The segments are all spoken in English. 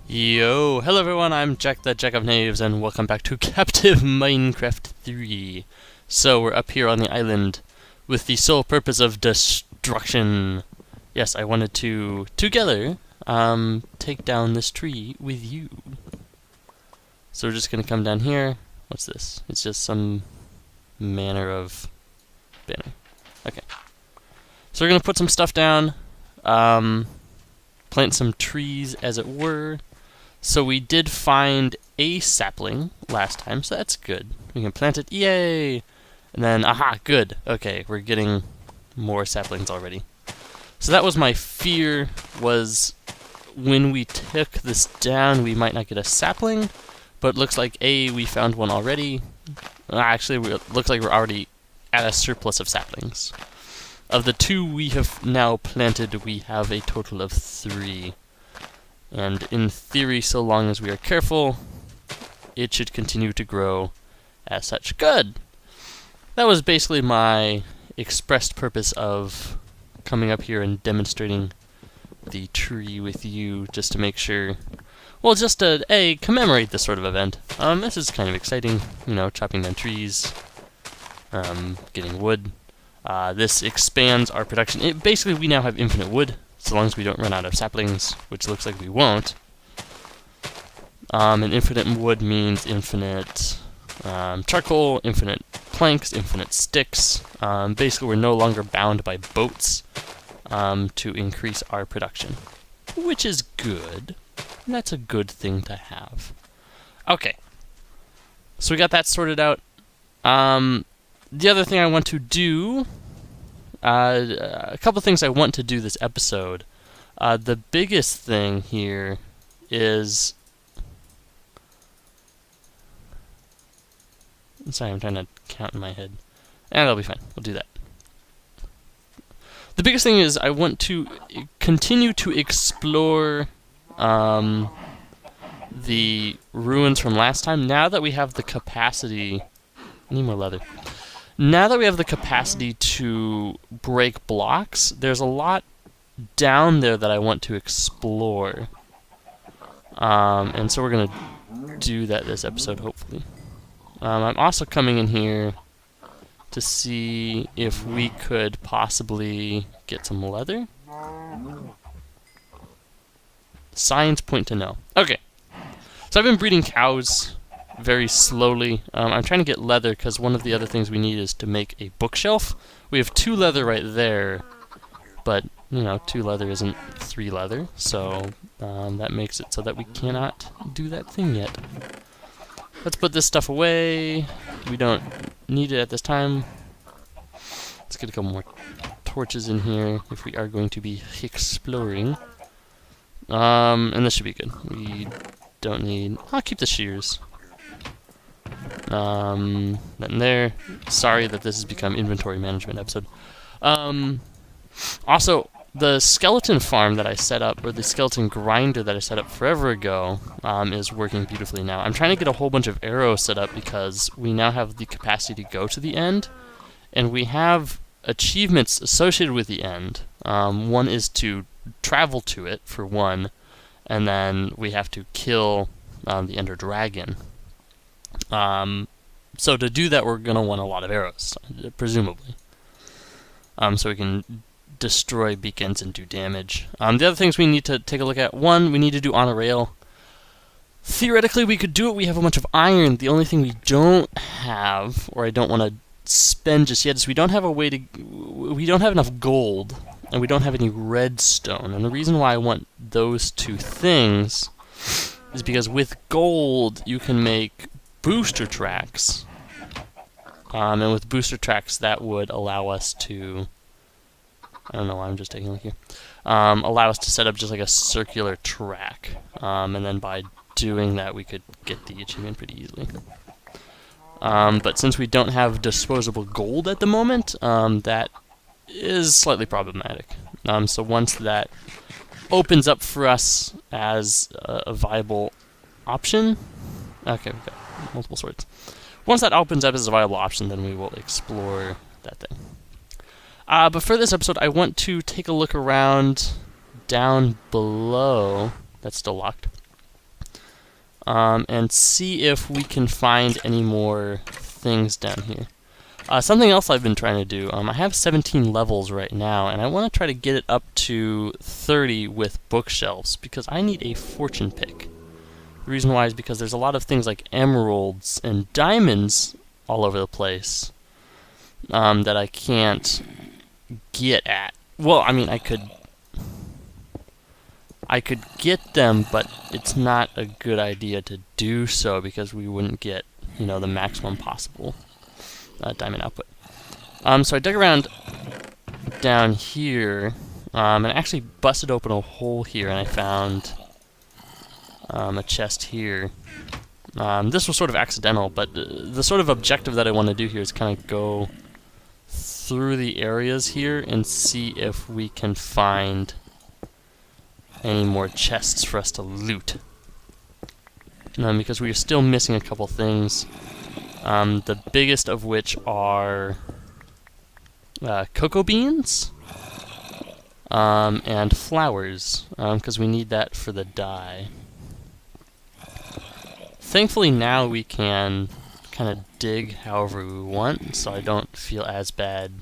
Yo, hello everyone, I'm Jack the Jack of Knaves, and welcome back to Captive Minecraft 3. So, we're up here on the island with the sole purpose of destruction. Yes, I wanted to, together, take down this tree with you. So we're just gonna come down here. What's this? It's just some manner of banner. Okay. So we're gonna put some stuff down, plant some trees, as it were. So we did find a sapling last time, so that's good. We can plant it, yay! And then, aha, good. Okay, we're getting more saplings already. So that was my fear, was when we took this down, we might not get a sapling, but it looks like, we found one already. Actually, it looks like we're already at a surplus of saplings. Of the 2 we have now planted, we have a total of 3. And in theory, so long as we are careful, it should continue to grow as such. Good! That was basically my expressed purpose of coming up here and demonstrating the tree with you, just to make sure, well, just to, commemorate this sort of event. This is kind of exciting, you know, chopping down trees, getting wood. This expands our production. Basically, we now have infinite wood, so long as we don't run out of saplings, which looks like we won't. And infinite wood means infinite charcoal, infinite planks, infinite sticks. Basically, we're no longer bound by boats to increase our production, which is good. That's a good thing to have. Okay, so we got that sorted out. The other thing I want to do, a couple things I want to do this episode. The biggest thing here is... Sorry, I'm trying to count in my head. That'll be fine. We'll do that. The biggest thing is I want to continue to explore the ruins from last time. Now that we have the capacity... I need more leather. Now that we have the capacity to break blocks, there's a lot down there that I want to explore. And so we're going to do that this episode, hopefully. I'm also coming in here to see if we could possibly get some leather. Signs point to no. Okay. So I've been breeding cows very slowly. I'm trying to get leather because one of the other things we need is to make a bookshelf. We have 2 leather right there, but, you know, 2 leather isn't 3 leather, so that makes it so that we cannot do that thing yet. Let's put this stuff away. We don't need it at this time. Let's get a couple more torches in here if we are going to be exploring. And this should be good. We don't need... I'll keep the shears. That in there. Sorry that this has become inventory management episode. Also, the skeleton farm that I set up, or the skeleton grinder that I set up forever ago, is working beautifully now. I'm trying to get a whole bunch of arrows set up because we now have the capacity to go to the end, and we have achievements associated with the end. One is to travel to it, for one, and then we have to kill the Ender Dragon. So to do that, we're going to want a lot of arrows, presumably. So we can destroy beacons and do damage. The other things we need to take a look at, one, we need to do on a rail. Theoretically, we could do it. We have a bunch of iron. The only thing we don't have, or I don't want to spend just yet, is we don't have a way to... We don't have enough gold, and we don't have any redstone. And the reason why I want those 2 things is because with gold, you can make booster tracks, and with booster tracks that would allow us to, I don't know why I'm just taking a look here, allow us to set up just like a circular track, and then by doing that we could get the achievement pretty easily. But since we don't have disposable gold at the moment, that is slightly problematic. So once that opens up for us as a viable option, okay, we've got multiple swords. Once that opens up as a viable option, then we will explore that thing. But for this episode, I want to take a look around down below. That's still locked. and see if we can find any more things down here. Something else I've been trying to do, I have 17 levels right now, and I want to try to get it up to 30 with bookshelves, because I need a fortune pick. The reason why is because there's a lot of things like emeralds and diamonds all over the place that I can't get at. Well, I mean, I could get them, but it's not a good idea to do so because we wouldn't get, you know, the maximum possible diamond output. So I dug around down here and actually busted open a hole here, and I found a chest here. This was sort of accidental, but the sort of objective that I want to do here is kind of go through the areas here and see if we can find any more chests for us to loot. Because we are still missing a couple things. The biggest of which are cocoa beans and flowers, because we need that for the dye. Thankfully now we can kind of dig however we want, so I don't feel as bad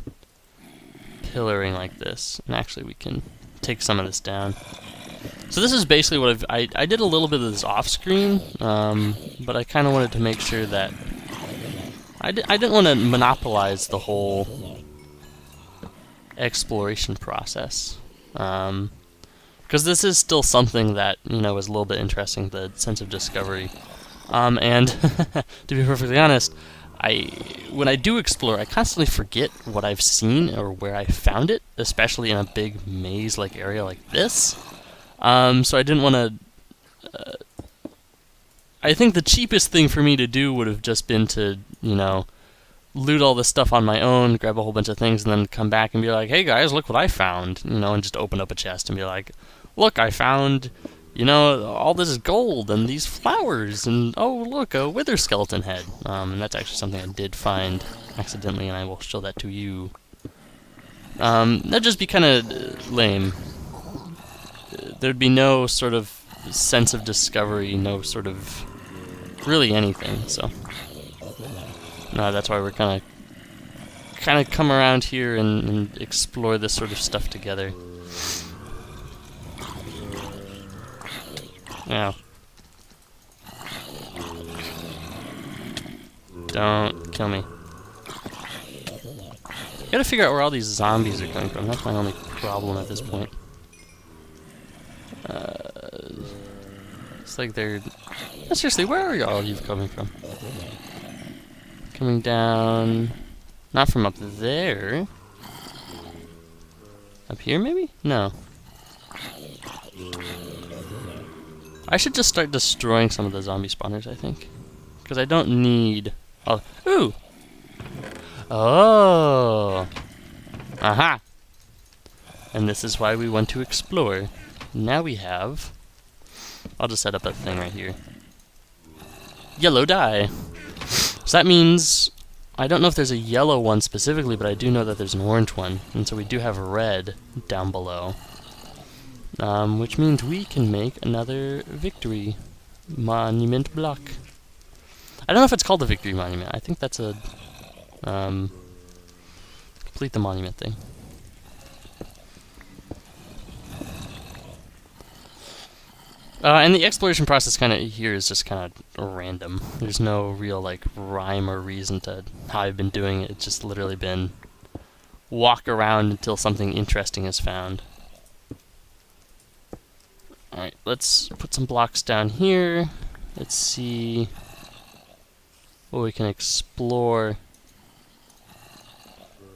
pillaring like this. And actually we can take some of this down. So this is basically what I did a little bit of this off screen, but I kind of wanted to make sure that I didn't want to monopolize the whole exploration process, because this is still something that, you know, is a little bit interesting, the sense of discovery. And to be perfectly honest, when I do explore, I constantly forget what I've seen or where I found it, especially in a big maze-like area like this. So I didn't want to... I think the cheapest thing for me to do would have just been to, you know, loot all this stuff on my own, grab a whole bunch of things, and then come back and be like, hey guys, look what I found, you know, and just open up a chest and be like, look, I found, you know, all this gold and these flowers, and oh, look, a wither skeleton head. And that's actually something I did find accidentally, and I will show that to you. That'd just be kind of lame. There'd be no sort of sense of discovery, no sort of really anything, so that's why we're kind of come around here and explore this sort of stuff together. Now, don't kill me. Gotta figure out where all these zombies are coming from. That's my only problem at this point. It's like they're... Seriously, where are all you coming from? Coming down... Not from up there. Up here, maybe? No. I should just start destroying some of the zombie spawners, I think. Because I don't need... Oh. Ooh! Oh! Aha! And this is why we want to explore. Now we have... I'll just set up a thing right here. Yellow dye. So that means... I don't know if there's a yellow one specifically, but I do know that there's an orange one. And so we do have red down below. Which means we can make another victory monument block. I don't know if it's called the victory monument. I think that's a... complete the monument thing. And the exploration process kind of here is just kind of random. There's no real like rhyme or reason to how I've been doing it. It's just literally been walk around until something interesting is found. Alright, let's put some blocks down here. Let's see what we can explore.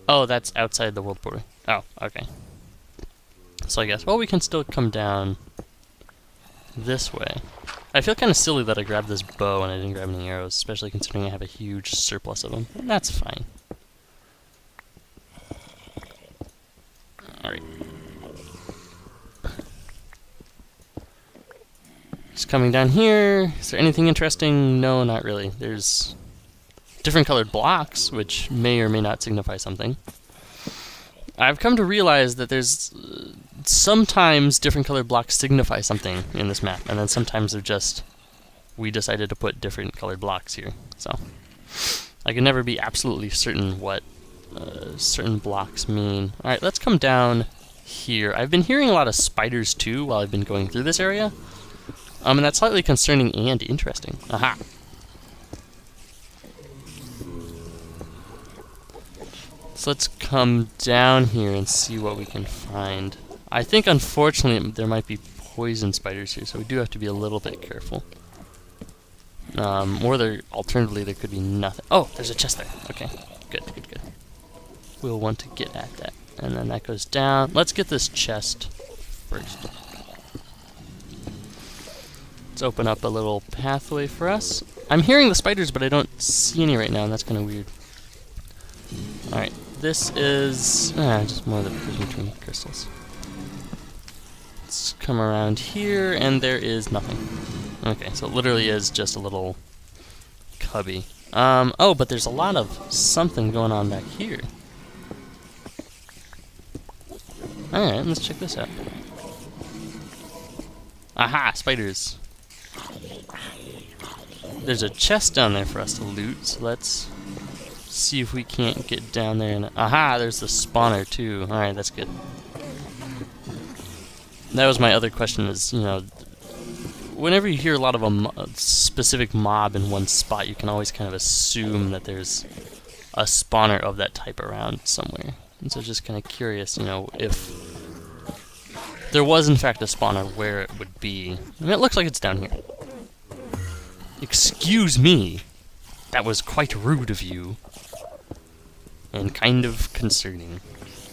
Oh, that's outside the world border. Oh, okay. So I guess, well, we can still come down this way. I feel kind of silly that I grabbed this bow and I didn't grab any arrows, especially considering I have a huge surplus of them. And that's fine. Alright. Just coming down here. Is there anything interesting? No, not really. There's different colored blocks, which may or may not signify something. I've come to realize that there's sometimes different colored blocks signify something in this map, and then sometimes they're just we decided to put different colored blocks here. So I can never be absolutely certain what certain blocks mean. Alright, let's come down here. I've been hearing a lot of spiders too while I've been going through this area. And that's slightly concerning and interesting. Aha! So let's come down here and see what we can find. I think unfortunately there might be poison spiders here, so we do have to be a little bit careful. Or alternatively there could be nothing. Oh, there's a chest there. Okay, good, good, good. We'll want to get at that. And then that goes down. Let's get this chest first. Let's open up a little pathway for us. I'm hearing the spiders, but I don't see any right now, and that's kind of weird. Alright, this is just more of the prism crystals. Let's come around here, and there is nothing. Okay, so it literally is just a little cubby. Oh, but there's a lot of something going on back here. Alright, let's check this out. Aha, spiders. There's a chest down there for us to loot, so let's see if we can't get down there. And aha, there's the spawner too. Alright, that's good. That was my other question is, you know, whenever you hear a lot of a specific mob in one spot, you can always kind of assume that there's a spawner of that type around somewhere. And so just kind of curious, you know, if there was in fact a spawner, where it would be. And it looks like it's down here. Excuse me. That was quite rude of you. And kind of concerning.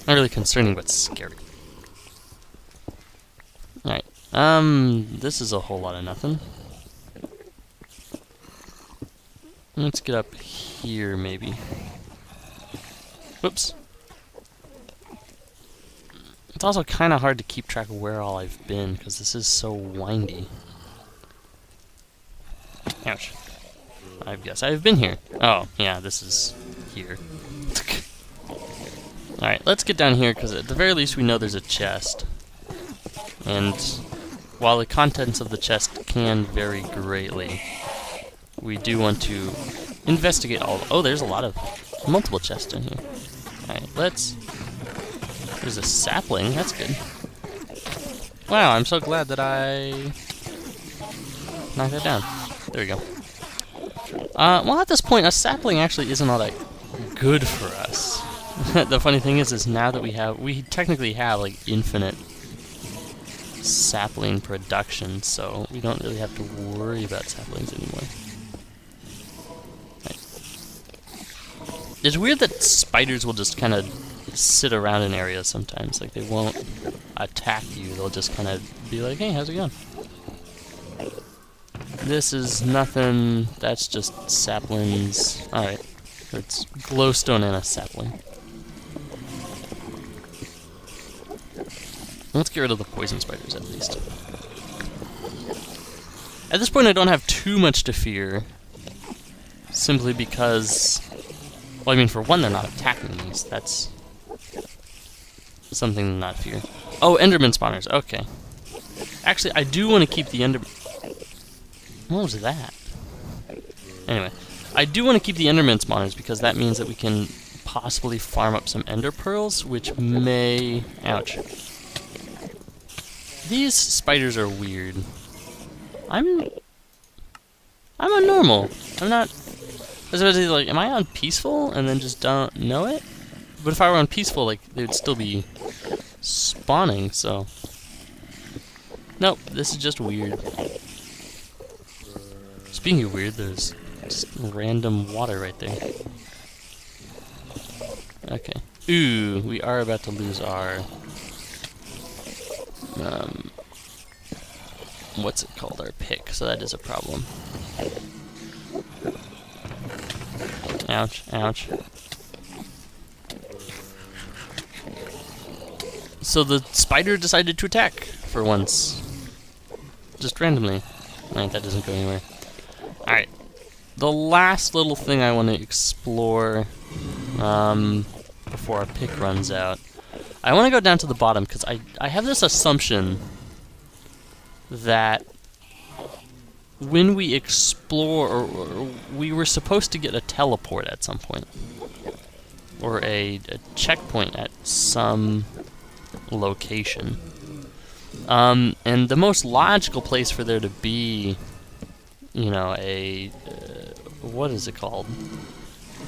Not really concerning, but scary. Alright. This is a whole lot of nothing. Let's get up here, maybe. Whoops. It's also kind of hard to keep track of where all I've been, because this is so windy. Ouch. I guess I've been here. Oh, yeah, this is here. Alright, let's get down here, because at the very least we know there's a chest. And while the contents of the chest can vary greatly, we do want to investigate all of. Oh, there's a lot of multiple chests in here. Alright, let's. There's a sapling, that's good. Wow, I'm so glad that I knocked that down. There we go. Well, at this point, a sapling actually isn't all that good for us. The funny thing is now that we technically have like infinite sapling production, so we don't really have to worry about saplings anymore. Right. It's weird that spiders will just kind of sit around in areas sometimes. Like, they won't attack you, they'll just kind of be like, hey, how's it going? This is nothing, that's just saplings. Alright, it's glowstone and a sapling. Let's get rid of the poison spiders, at least. At this point, I don't have too much to fear. Simply because... well, I mean, for one, they're not attacking me, so that's something to not fear. Oh, Enderman spawners, okay. Actually, I do want to keep the Enderman... what was that? Anyway, I do want to keep the Enderman spawners, because that means that we can possibly farm up some Ender Pearls, which may... ouch. These spiders are weird. I'm on normal. I'm not... I was about to say, like, am I on peaceful and then just don't know it? But if I were on peaceful, like, they would still be spawning, so... nope, this is just weird. Speaking of weird, there's just random water right there. Okay. Ooh, we are about to lose our... what's it called? Our pick, so that is a problem. Ouch, ouch. So the spider decided to attack for once. Just randomly. Alright, that doesn't go anywhere. Alright. The last little thing I want to explore before our pick runs out. I want to go down to the bottom because I have this assumption that when we explore, or we were supposed to get a teleport at some point, or a checkpoint at some location. And the most logical place for there to be, you know, what is it called?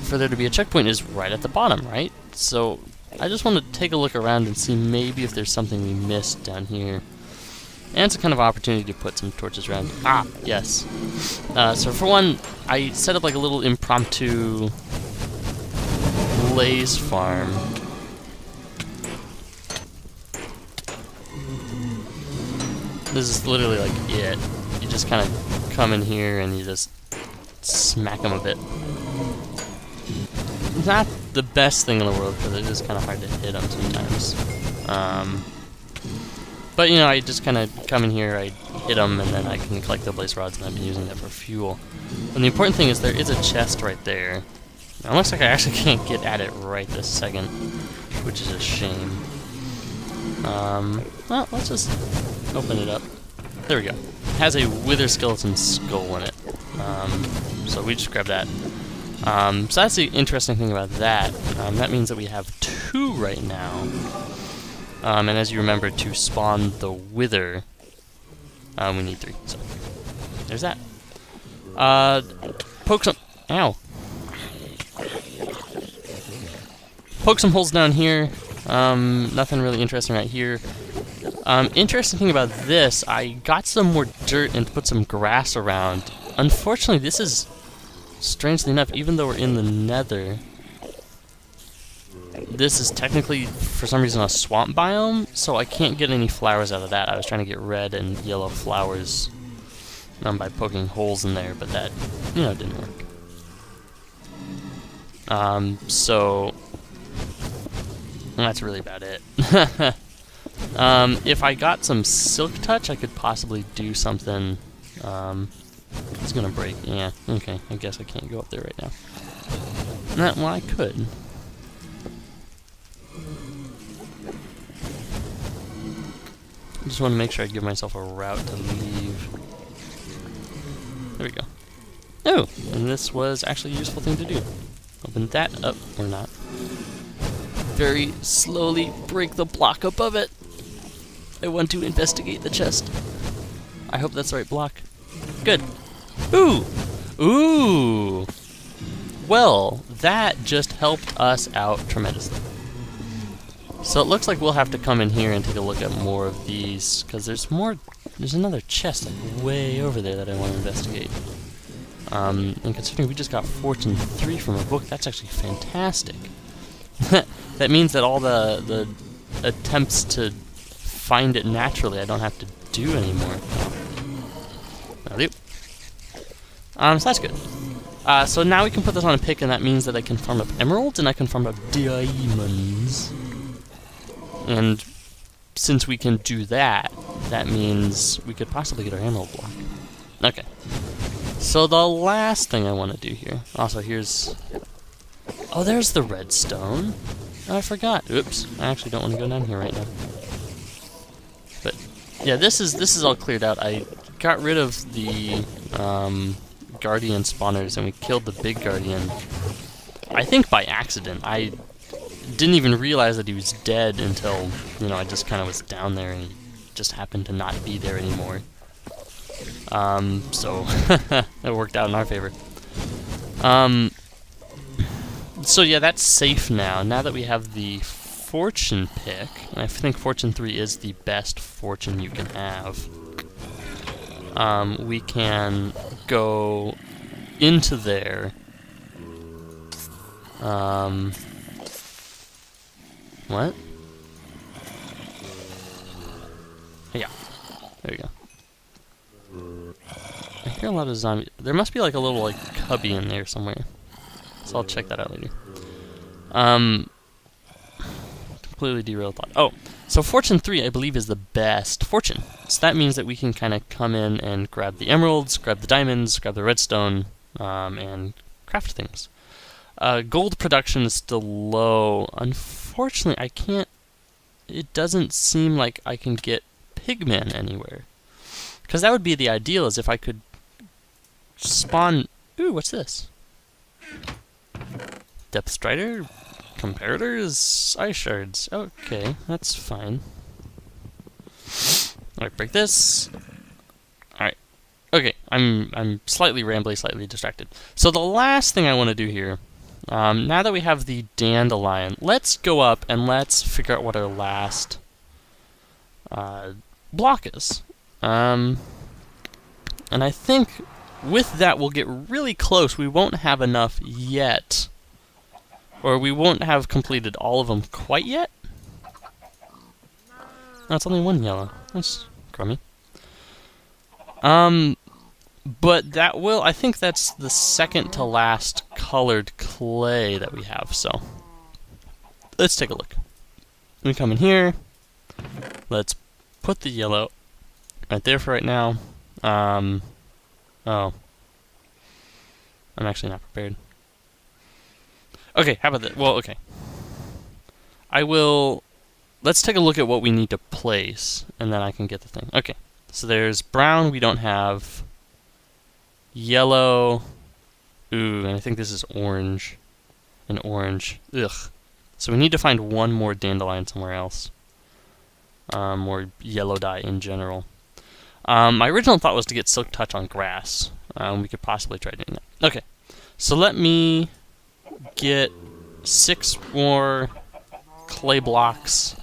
For there to be a checkpoint is right at the bottom, right? So I just want to take a look around and see maybe if there's something we missed down here. And it's a kind of opportunity to put some torches around. Ah, yes. So for one, I set up like a little impromptu blaze farm. This is literally like it. You just kind of come in here and you just smack them a bit. Not the best thing in the world because it is kind of hard to hit them sometimes. But, you know, I just kind of come in here, I hit them, and then I can collect the blaze rods, and I've been using that for fuel. And the important thing is there is a chest right there. Now, it looks like I actually can't get at it right this second, which is a shame. Well, let's just open it up. There we go. It has a wither skeleton skull in it. So we just grab that. So that's the interesting thing about that. That means that we have 2 right now. And as you remember, to spawn the wither, we need 3. So there's that. Poke some. Ow. Poke some holes down here. Nothing really interesting right here. Interesting thing about this, I got some more dirt and put some grass around. Unfortunately, this is, strangely enough, even though we're in the nether, this is technically, for some reason, a swamp biome, so I can't get any flowers out of that. I was trying to get red and yellow flowers by poking holes in there, but that, you know, didn't work. So that's really about it. If I got some silk touch, I could possibly do something. It's gonna break. Yeah, okay. I guess I can't go up there right now. Well, I could. I just want to make sure I give myself a route to leave. There we go. Oh, and this was actually a useful thing to do. Open that up, or not. Very slowly break the block above it. I want to investigate the chest. I hope that's the right block. Good. Ooh! Ooh! Well, that just helped us out tremendously. So it looks like we'll have to come in here and take a look at more of these, because there's another chest like way over there that I want to investigate. And considering we just got Fortune 3 from a book, that's actually fantastic. That means that all the attempts to find it naturally I don't have to do anymore. So that's good. So now we can put this on a pick, and that means that I can farm up emeralds and I can farm up diamonds. And since we can do that, that means we could possibly get our emerald block. Okay. So the last thing I want to do here. Also, here's. Oh, there's the redstone. Oh, I forgot. Oops. I actually don't want to go down here right now. But yeah, this is all cleared out. I got rid of the guardian spawners, and we killed the big guardian. I think by accident. I didn't even realize that he was dead until, you know, I just kind of was down there and he just happened to not be there anymore. So it worked out in our favor. So yeah, that's safe now. Now that we have the fortune pick, and I think Fortune 3 is the best fortune you can have, we can go into there. What? Yeah. There you go. I hear a lot of zombies. There must be like a little like cubby in there somewhere. So I'll check that out later. Completely derailed thought. Oh, so Fortune 3 I believe is the best fortune. So that means that we can kind of come in and grab the emeralds, grab the diamonds, grab the redstone, and craft things. Gold production is still low. Unfortunately, I can't. It doesn't seem like I can get pigmen anywhere. Because that would be the ideal, is if I could spawn... Ooh, what's this? Depth Strider? Comparators? Ice Shards. Okay, that's fine. Alright, break this. Alright. Okay, I'm slightly rambly, slightly distracted. So the last thing I want to do here, now that we have the dandelion, let's go up and let's figure out what our last block is. And I think with that we'll get really close. We won't have enough yet. Or we won't have completed all of them quite yet. That's only one yellow. That's crummy. But that will, I think that's the second to last colored clay that we have, so. Let's take a look. We come in here. Let's put the yellow right there for right now. Oh. I'm actually not prepared. Okay, how about that? Well, okay. Let's take a look at what we need to place, and then I can get the thing. Okay, so there's brown we don't have. Yellow. Ooh, and I think this is orange. And orange. Ugh. So we need to find one more dandelion somewhere else. Or yellow dye in general. My original thought was to get Silk Touch on grass. We could possibly try doing that. Okay, so let me get 6 more clay blocks.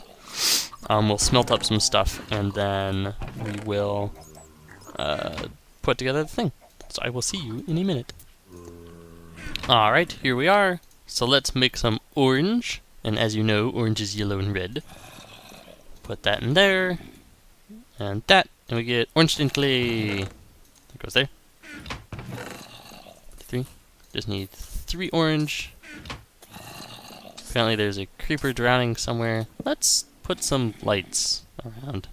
We'll smelt up some stuff, and then we will put together the thing. So I will see you in a minute. Alright, here we are. So let's make some orange. And as you know, orange is yellow and red. Put that in there. And that. And we get orange stained clay. It goes there. 3. Just need 3 orange. Apparently there's a creeper drowning somewhere. Let's put some lights around.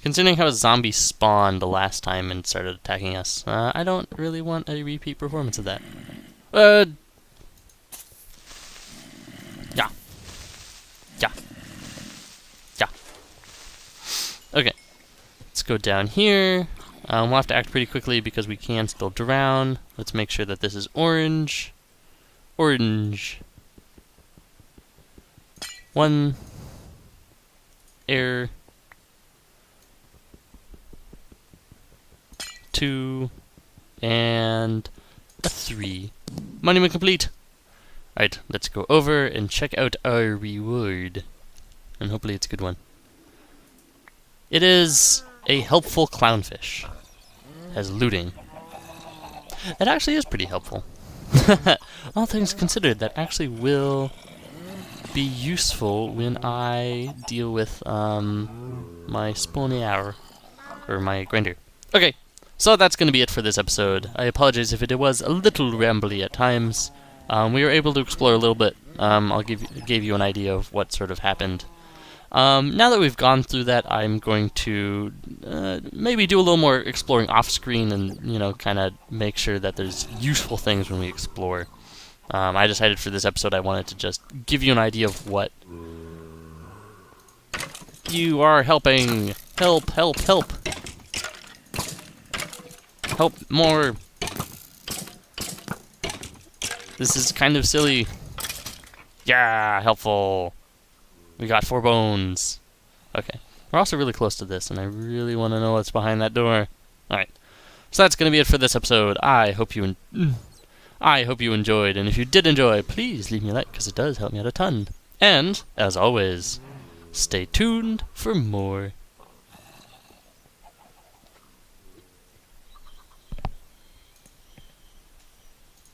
Considering how a zombie spawned the last time and started attacking us, I don't really want a repeat performance of that. Yeah. Yeah. Yeah. Okay. Let's go down here. We'll have to act pretty quickly because we can still drown. Let's make sure that this is orange. Orange. 1. Air. 2. And a 3. Monument complete. Alright, let's go over and check out our reward. And hopefully it's a good one. It is a helpful clownfish. As looting. That actually is pretty helpful. All things considered, that actually will be useful when I deal with my spawnier, or my grinder. Okay, so that's going to be it for this episode. I apologize if it was a little rambly at times. We were able to explore a little bit. Gave you an idea of what sort of happened. Now that we've gone through that, I'm going to maybe do a little more exploring off-screen and, you know, kind of make sure that there's useful things when we explore. I decided for this episode I wanted to just give you an idea of what you are helping. Help, help, help. Help more. This is kind of silly. Yeah, helpful. We got 4 bones. Okay. We're also really close to this, and I really want to know what's behind that door. Alright. So that's going to be it for this episode. I hope you enjoyed, and if you did enjoy, please leave me a like, because it does help me out a ton. And, as always, stay tuned for more.